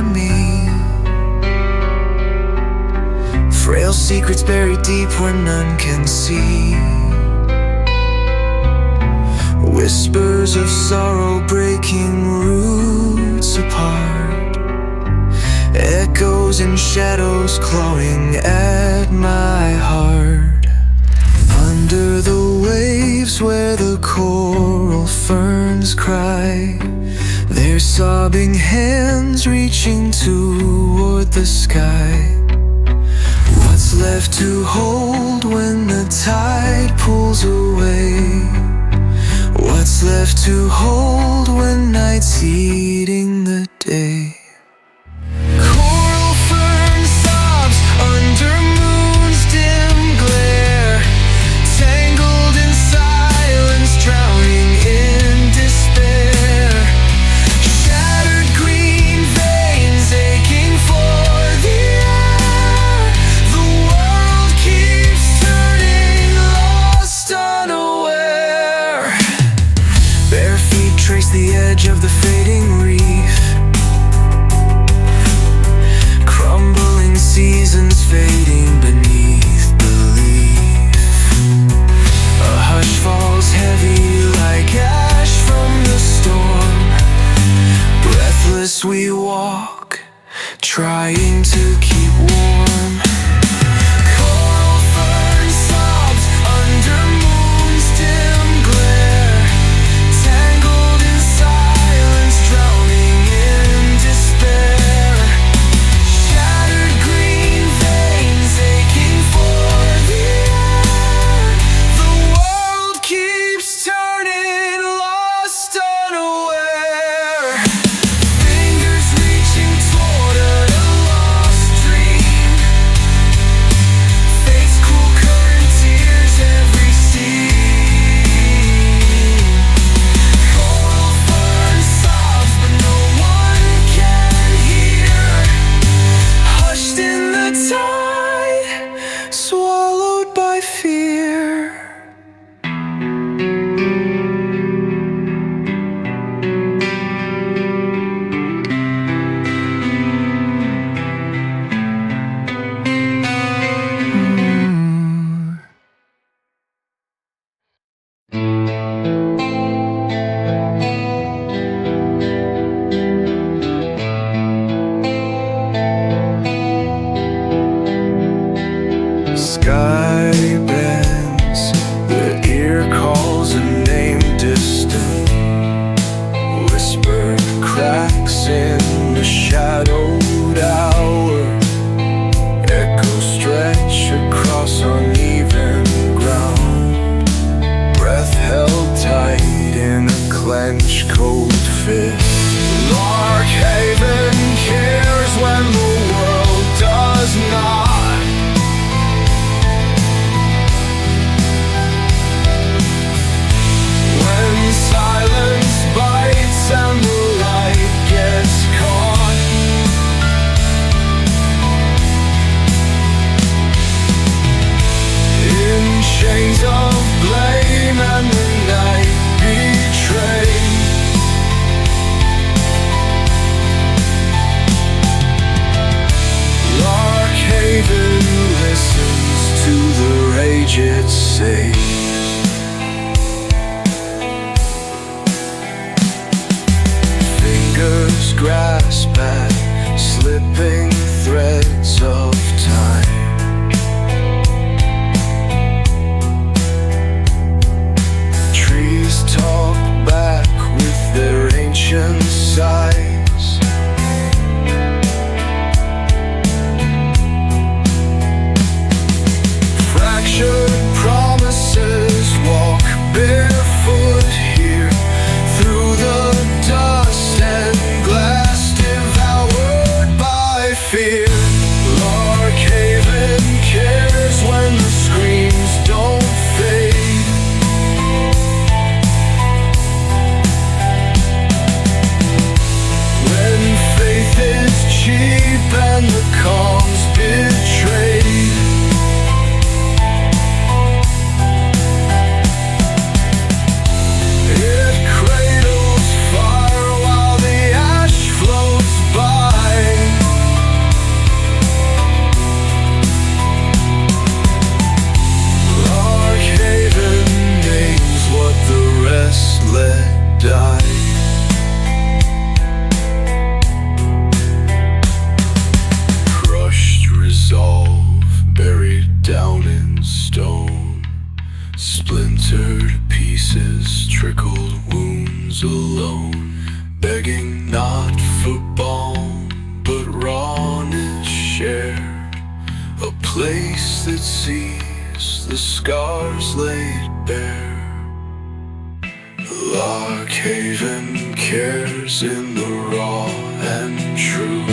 of me. Frail secrets buried deep where none can see. Whispers of sorrow breaking roots apart. Echoes and shadows clawing at my heart. Under the waves where the coral ferns cry, their sobbing hands reaching toward the sky. What's left to hold when the tide pulls away? What's left to hold when night's eating the day? Coral fern sobs under moon's dim glare, tangled in silence, drowning in despair. Shattered green veins aching for the air. The world keeps turning, lost unaware. Bare feet trace the edge of the fading reef. Crumbling seasons fading beneath belief. A hush falls heavy like ash from the storm. Breathless we walk, trying to keep warm. Coral fern sobs under moon's dim glare, tangled in silence, drowning in despair. Shattered green veins aching for the air. The world keeps turning, lost unaware. Fingers reaching toward a lost dream. Fate's cool current tears every seam. Coral fern sobs, but no one can hear. Hushed in the tide, swallowed by fear. Sky bends, the ear calls a name distant. Whispered cracks in the shadowed hour. Echoes stretch across uneven ground. Breath held tight in a clenched cold fist. Lark Haven cares when the world does not. When silence bites and the light gets caught. In chains of blame and the night betrayed. Lark Haven listens to the rage it saves. Fingers grasp at slipping threads of time. Trees talk back with their ancient sighs. Fractured promises walk barefoot here through the dust and glass devoured by fear. Lark Haven cares when the screams don't fade. When faith is cheap and the calm's betrayed. It cradles fire while the ash floats by. place that sees the scars laid bare. Lark Haven cares in the raw and true.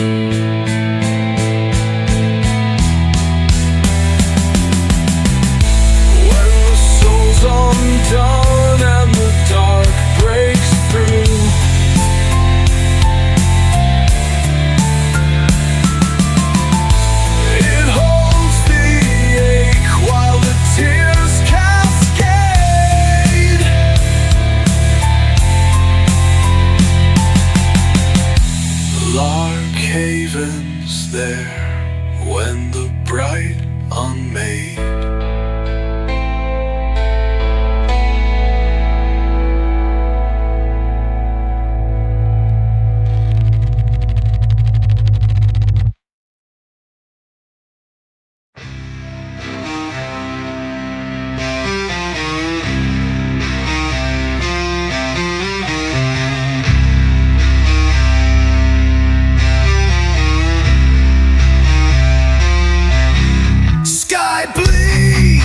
When the soul's undone and the dark breaks through, it holds the ache while the tears cascade. Lark Haven's there when the bright unmade sky bleeds.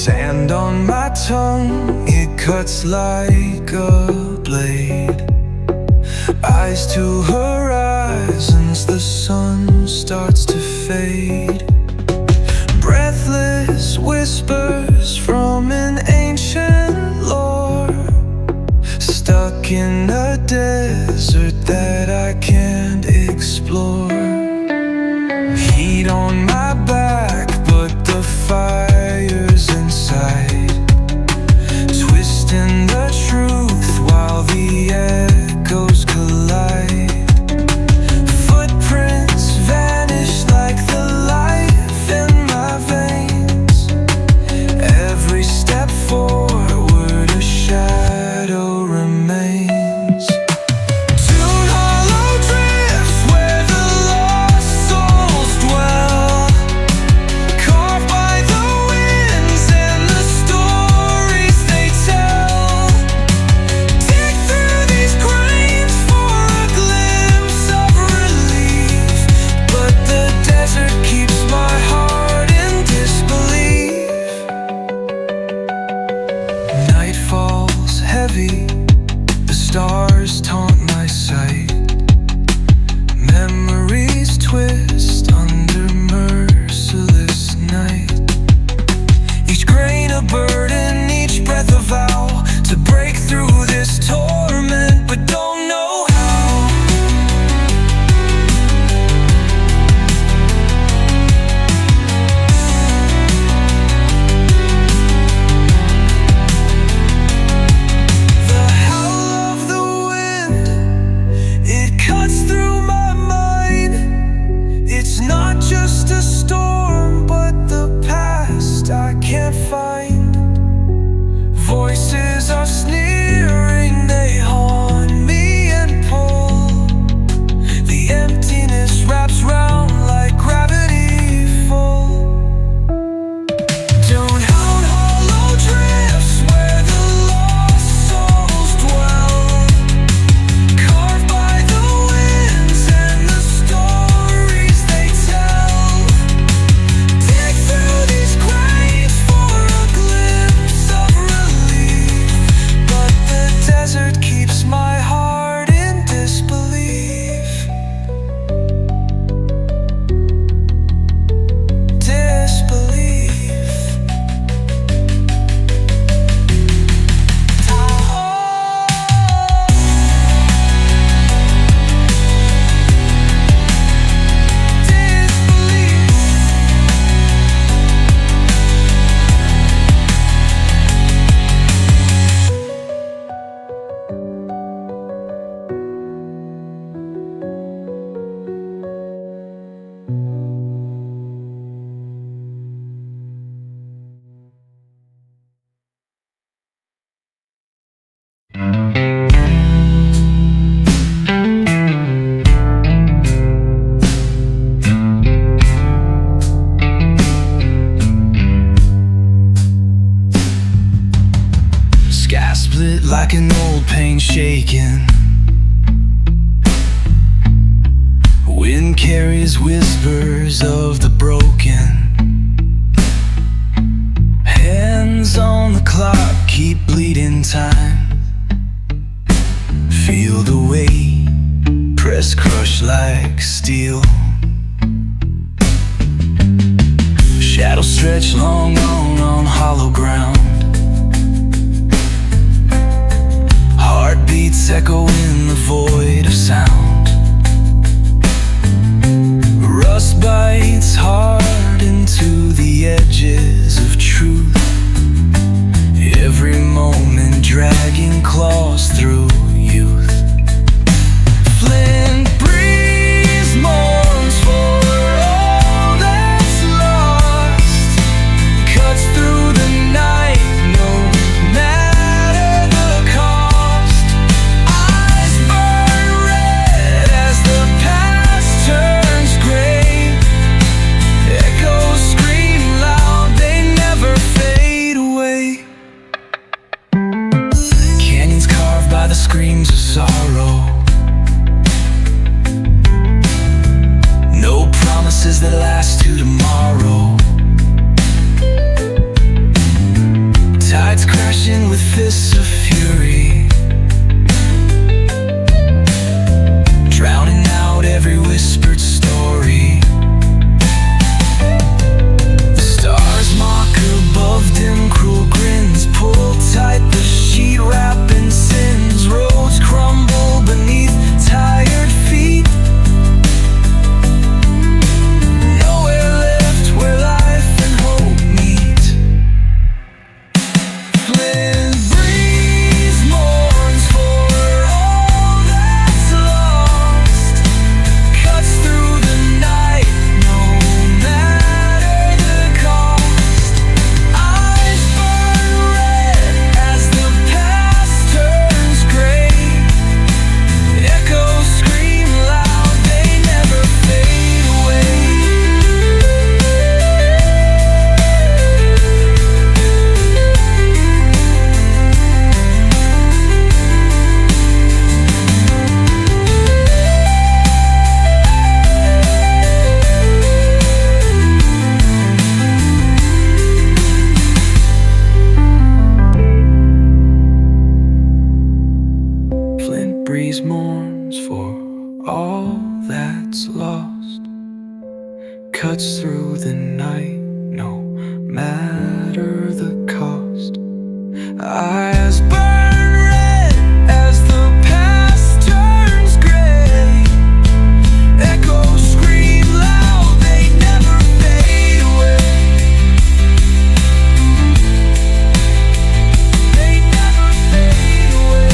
Sand on my tongue, it cuts like a blade. Eyes to horizons, the sun starts to fade. Breathless whispers from an ancient lore, stuck in a desert that I can't explore. Heat on my back, but the fire's inside, twisting the truth while the echoes collide. Footprints vanish like the life in my veins. Every step forward, a shadow remains. Dune hollow drifts where the lost souls dwell, carved by the winds and the stories they tell. Dig through these grains for a glimpse of relief, but the desert keeps my heart in disbelief. Night falls heavy, the stars taunt my sight. Memories twist under merciless night. Each grain a burden, each breath a vow to break through this torment, but don't know how. The howl of the wind, it cuts through my mind. It's not just a storm, but the past I can't find. Voices are sneering, they haunt me and pull. The emptiness wraps round like gravity full. Dune hollow drifts where the lost souls dwell, carved by the winds and the stories they tell. Dig through these graves for a glimpse of relief, but the desert keeps my heart in disbelief. Disbelief. Sky split like an old paint shaking. Wind carries whispers of the broken. Hands on the clock keep bleeding time. Feel the weight, press crush like steel. Shadows stretch long on hollow ground. Heartbeats echo in the void of sound. Rust bites hard into the edges of truth. Every moment dragging claws through youth. Flint breeze mourns for all that's lost, cuts through the night. these mourns for all that's lost, cuts through the night, no matter the cost. Eyes burn red as the past turns gray. Echoes scream loud, they never fade away. They never fade away.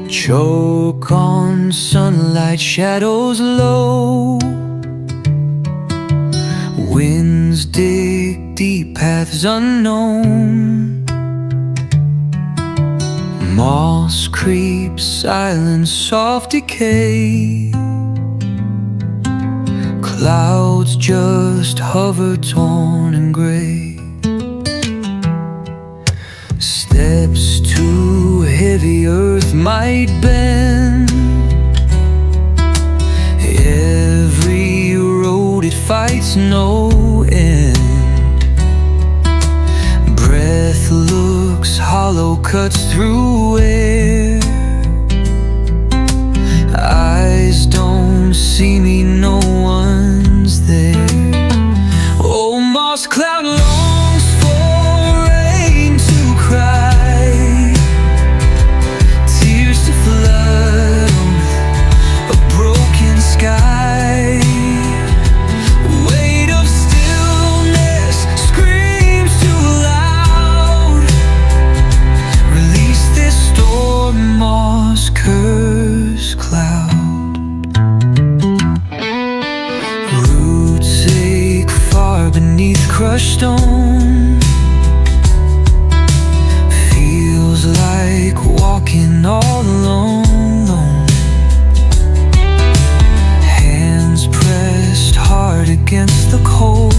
Choke on sunlight, shadows low. Winds dig deep, paths unknown. Moss creeps, silence, soft decay. Clouds just hover, torn and gray. Steps too heavy, earth might bend. Every road it fights, no end. Breath looks hollow, cuts through air. Eyes don't see me, no one's there. Oh, moss cloud longs for rain to cry, tears to flood a broken sky. Weight of stillness screams too loud. Release this storm, moss curse cloud. Roots ache far beneath crushed stone. Feels like walking all alone. Hands pressed hard against the cold.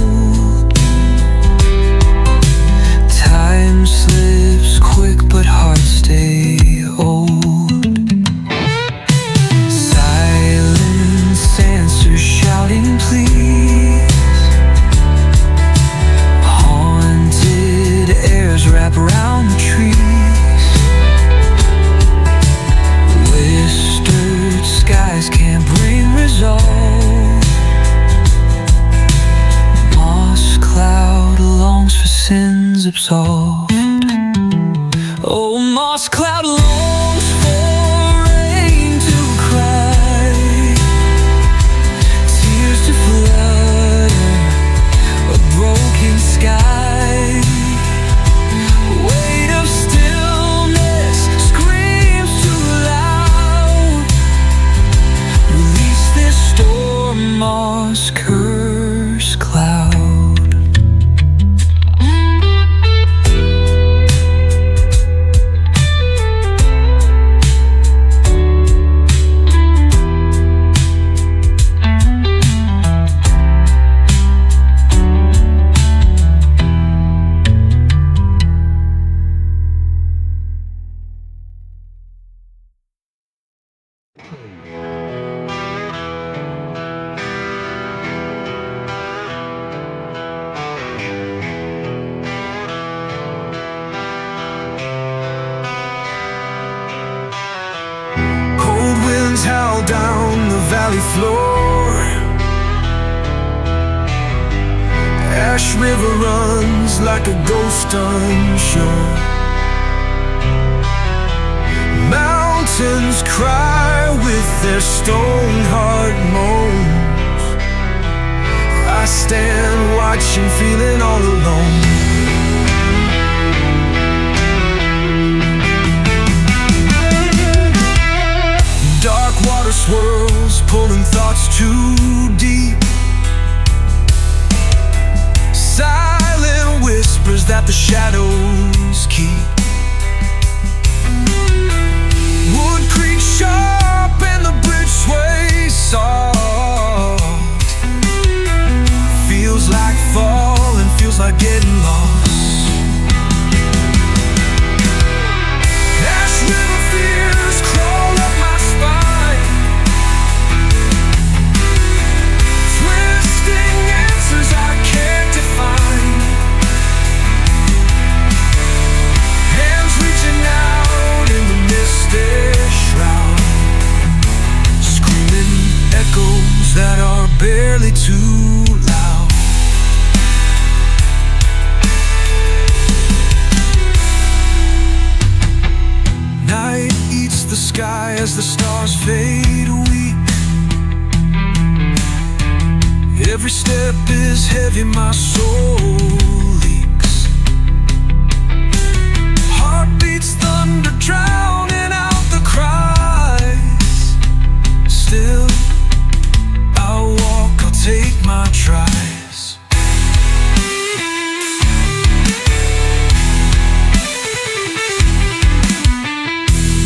Time slips quick, but hearts stay old. Silence answers, shouting please. Haunted airs wrap around the trees. Whispered skies can't bring resolve. Moss cloud longs for sins absolved. Oh, moss cloud longs for rain to cry, tears to flood a broken sky. Weight of stillness screams too loud. Release this storm, moss curse cloud. Cold winds howl down the valley floor. Ash river runs like a ghost unsure. Mountains cry with their stone heart moans. I stand watching, feeling all alone. Dark water swirls, pulling thoughts too deep. Silent whispers that the shadows keep. fall and feels like getting lost. Ash river fears crawl up my spine, twisting answers I can't define. Hands reaching out in the misty shroud, screaming echoes that are barely too loud. Night eats the sky as the stars fade weak. Every step is heavy, my soul leaks. Heartbeats thunder, drowning out the cries. Still, I'll walk, I'll take my tries.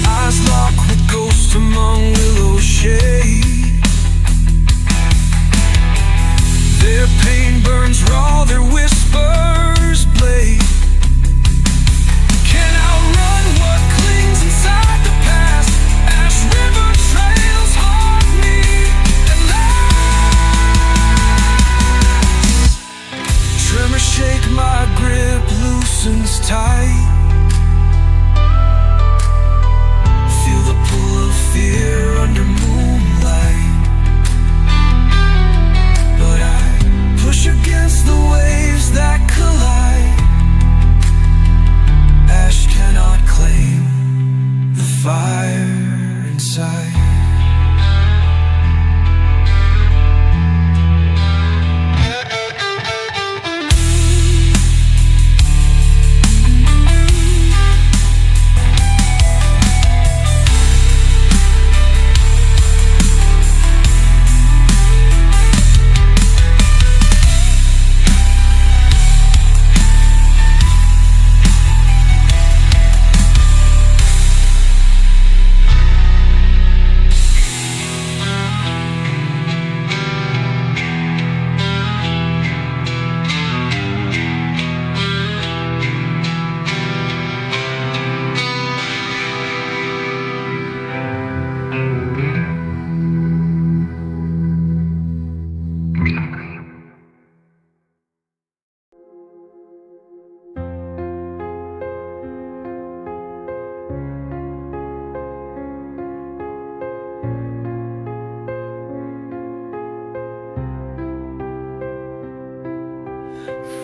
Eyes locked with ghosts among willow shade. Their pain burns raw, their whispers blade. Can't outrun what clings inside the past. Ash river trails haunt me at last. Tremors shake, my grip loosens tight. Feel the pull of fear under moonlight, but I push against the waves that collide. Ash cannot claim the fire inside.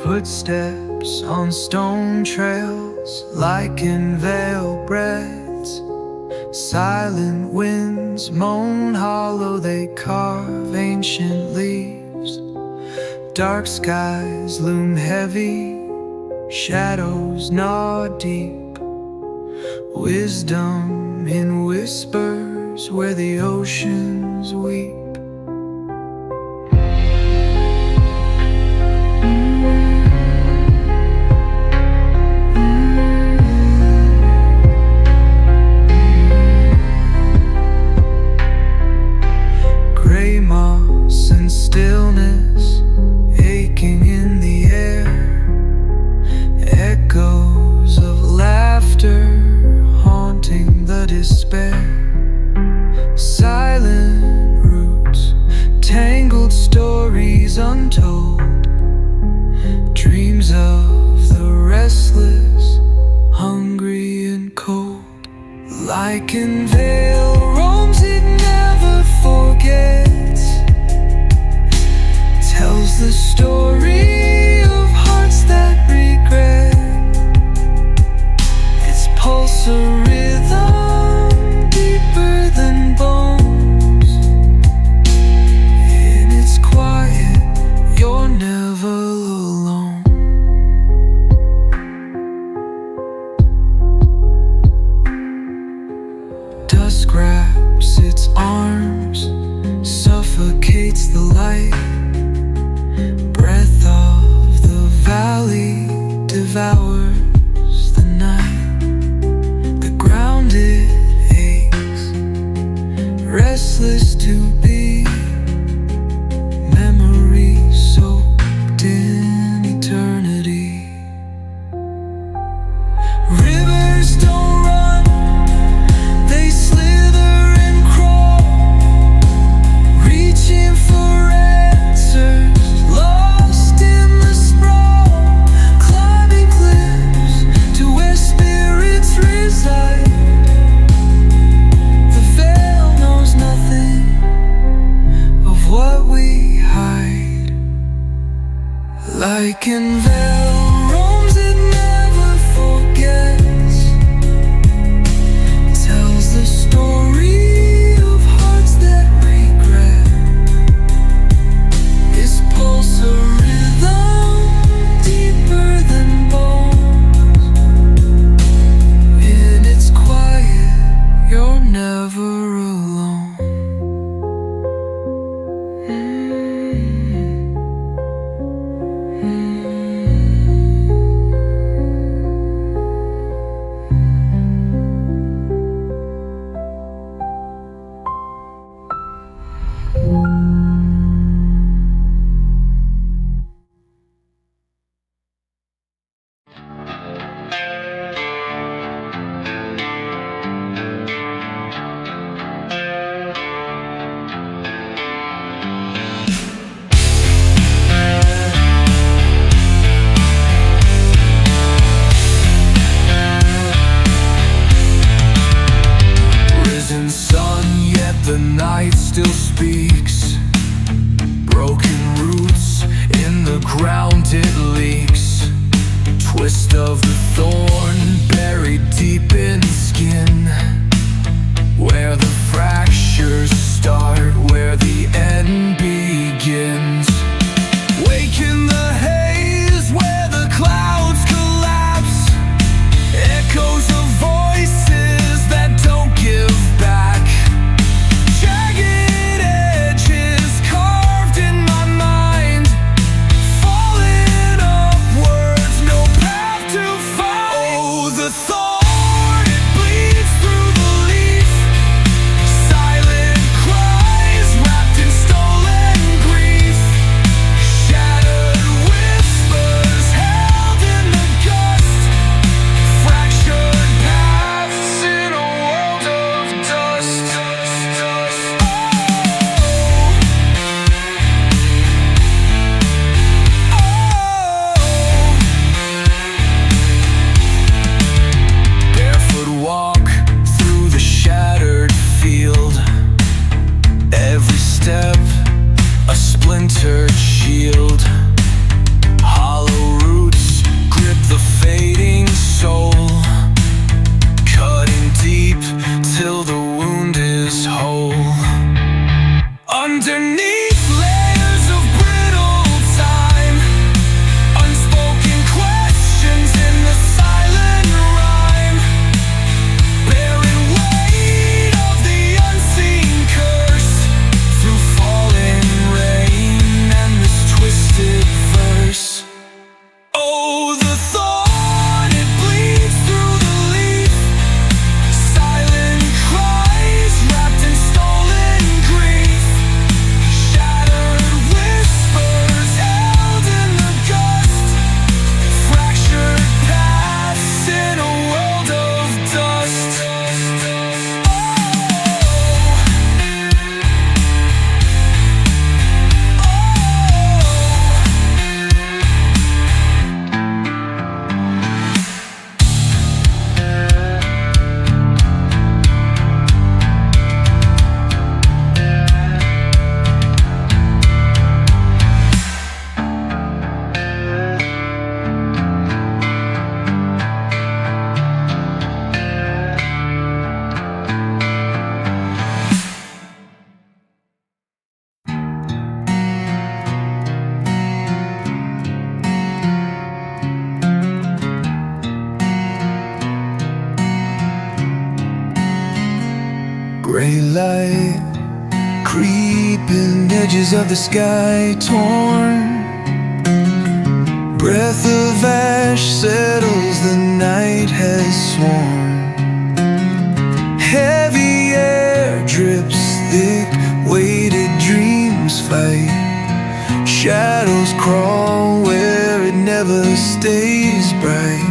Footsteps on stone trails, Lichen Vale breads. Silent winds moan hollow, they carve ancient leaves. Dark skies loom heavy, shadows gnaw deep. Wisdom in whispers where the oceans weep. Stillness aching in the air, echoes of laughter haunting the despair. Silent roots Like in Vale, roams it never forgets, tells the story of hearts that regret. Its pulse a rhythm deeper than bones. In its quiet, you're never alone. The night still speaks. Broken roots in the ground it leaks. Twist of the thorn buried deep in skin. Where the fractures start, where the end begins. Wake in the haze where the clouds collapse. Echoes of voices that don't give back. Shield, hollow roots grip the fading soul, cutting deep till the wound is whole. Underneath layers of brittle time, unspoken questions in the silent rhyme, bearing weight of the unseen curse through falling rain. Twisted verse. Oh, the thorn, it bleeds through the leaf. Silent cries wrapped in stolen grief. Shattered whispers held in the gust. Fractured paths in a world of dust. Gray light, creeping edges of the sky torn. Breath of ash settles, the night has sworn. Heavy air drips thick, weighted dreams fight. Shadows crawl where it never stays bright.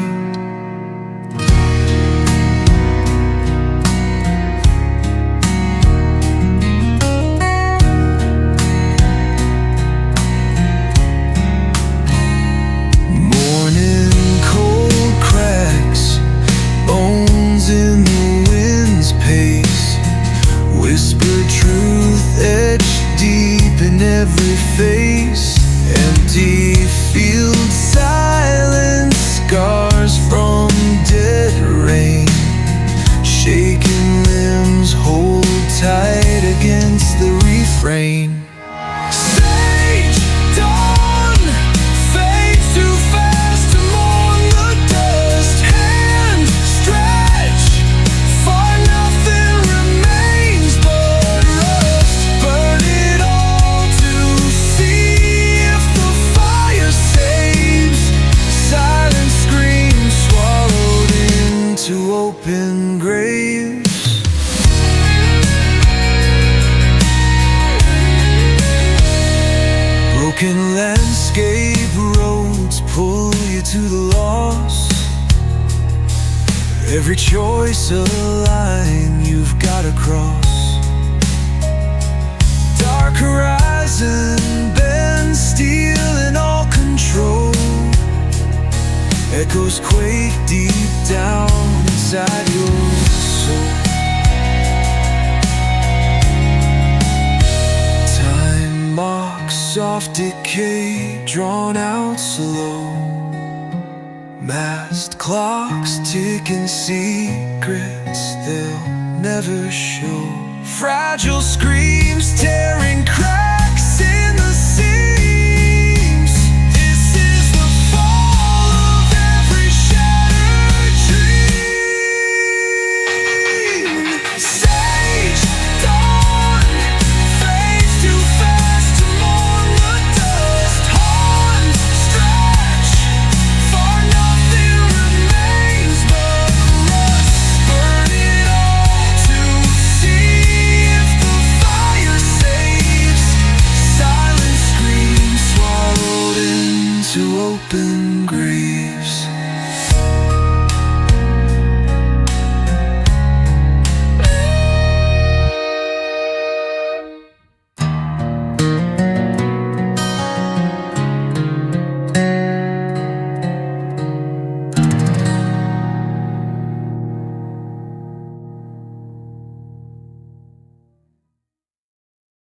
Every face, empty field. connected to the loss. Every choice a line you've gotta cross. Dark horizon, bend steel in all control. Echoes quake deep down inside your soul. Time marks soft decay, drawn out slow. Masked clocks ticking secrets they'll never show. Fragile screams tearing cracks in the seams. This is the fall of every shattered dream. Sage dawn fades too fast to mourn the dust. Horns stretch for nothing remains but rust. Burn it all to see if the fire saves. Silent screams swallowed into open graves.